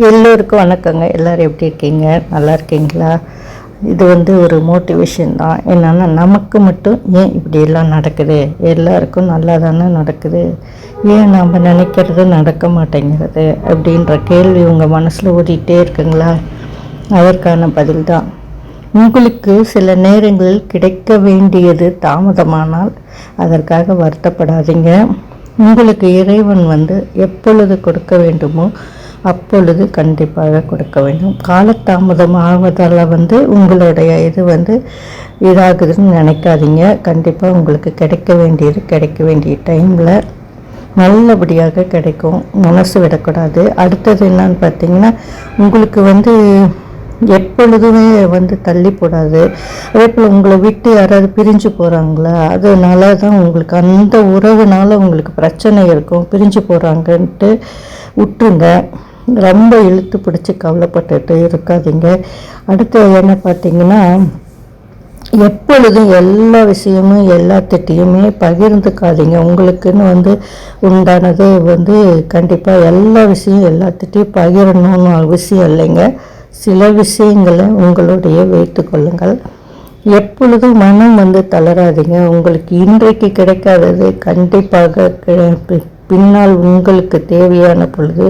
எல்லோருக்கும் வணக்கங்க. எல்லோரும் எப்படி இருக்கீங்க? நல்லா இருக்கீங்களா? இது ஒரு மோட்டிவேஷன் தான். என்னென்னா, நமக்கு மட்டும் ஏன் இப்படியெல்லாம் நடக்குது? எல்லாருக்கும் நல்லா தானே நடக்குது, ஏன் நாம் நினைக்கிறது நடக்க மாட்டேங்கிறது அப்படின்ற கேள்வி உங்கள் மனசில் ஓடிட்டே இருக்குங்களா? அதற்கான பதில் தான். உங்களுக்கு சில நேரங்களில் கிடைக்க வேண்டியது தாமதமானால் அதற்காக வருத்தப்படாதீங்க. உங்களுக்கு இறைவன் எப்பொழுது கொடுக்க வேண்டுமோ அப்பொழுது கண்டிப்பாக கொடுக்க வேண்டும். காலதாமதம் ஆவதால் உங்களுடைய இது இதாகுதுன்னு நினைக்காதீங்க. கண்டிப்பாக உங்களுக்கு கிடைக்க வேண்டியது கிடைக்க வேண்டிய டைமில் நல்லபடியாக கிடைக்கும். மனசு விடக்கூடாது. அடுத்தது என்னன்னு பார்த்தீங்கன்னா, உங்களுக்கு எப்பொழுதுமே தள்ளி போடாது. அதே போல் உங்களை விட்டு யாராவது பிரிஞ்சு போகிறாங்களா, அதனால தான் உங்களுக்கு அந்த உறவுனால உங்களுக்கு பிரச்சனை இருக்கும். பிரிஞ்சு போகிறாங்கன்ட்டு விட்டுருங்க. ரொம்ப இழுத்து பிடிச்சி கவலைப்பட்டுட்டு இருக்காதீங்க. அடுத்து என்ன பார்த்தீங்கன்னா, எப்பொழுதும் எல்லா விஷயமும் எல்லாத்திட்டையுமே பகிர்ந்துக்காதீங்க. உங்களுக்குன்னு உண்டானது கண்டிப்பாக எல்லா விஷயம் எல்லாத்திட்டையும் பகிரணும்னு அவசியம் இல்லைங்க. சில விஷயங்களை உங்களுடைய வைத்து கொள்ளுங்கள். எப்பொழுதும் மனம் தளராதீங்க. உங்களுக்கு இன்றைக்கு கிடைக்காதது கண்டிப்பாக பின்னால் உங்களுக்கு தேவையான பொழுது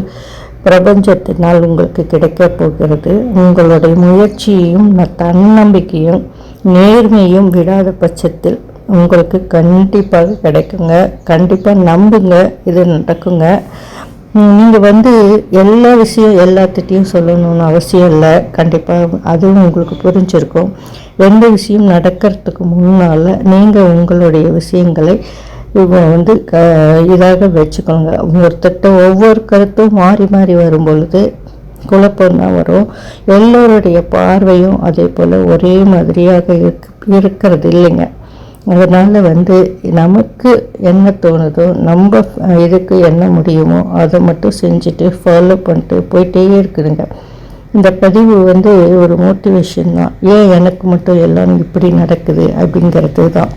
பிரபஞ்சத்தினால் உங்களுக்கு கிடைக்க போகிறது. உங்களுடைய முயற்சியையும் தன்னம்பிக்கையும் நேர்மையும் விடாத பட்சத்தில் உங்களுக்கு கண்டிப்பாக கிடைக்குங்க. கண்டிப்பாக நம்புங்க, இது நடக்குங்க. நீங்கள் எல்லா விஷயம் எல்லாத்திட்டையும் சொல்லணும்னு அவசியம் இல்லை. கண்டிப்பாக அதுவும் உங்களுக்கு புரிஞ்சிருக்கும். எந்த விஷயம் நடக்கிறதுக்கு முன்னால் நீங்கள் உங்களுடைய விஷயங்களை இதாக வச்சுக்கோங்க. ஒருத்தட்ட ஒவ்வொரு கருத்தும் மாறி மாறி வரும் பொழுது குழப்பம்தான் வரும். எல்லோருடைய பார்வையும் அதே போல் ஒரே மாதிரியாக இருக்கிறது இல்லைங்க. அதனால் நமக்கு என்ன தோணுதோ, நம்ம இதுக்கு என்ன முடியுமோ அதை மட்டும் செஞ்சுட்டு ஃபாலோ பண்ணிட்டு போயிட்டே இருக்குதுங்க. இந்த பதிவு ஒரு மோட்டிவேஷன் தான். ஏன் எனக்கு மட்டும் எல்லாம் இப்படி நடக்குது அப்படிங்கிறது தான்.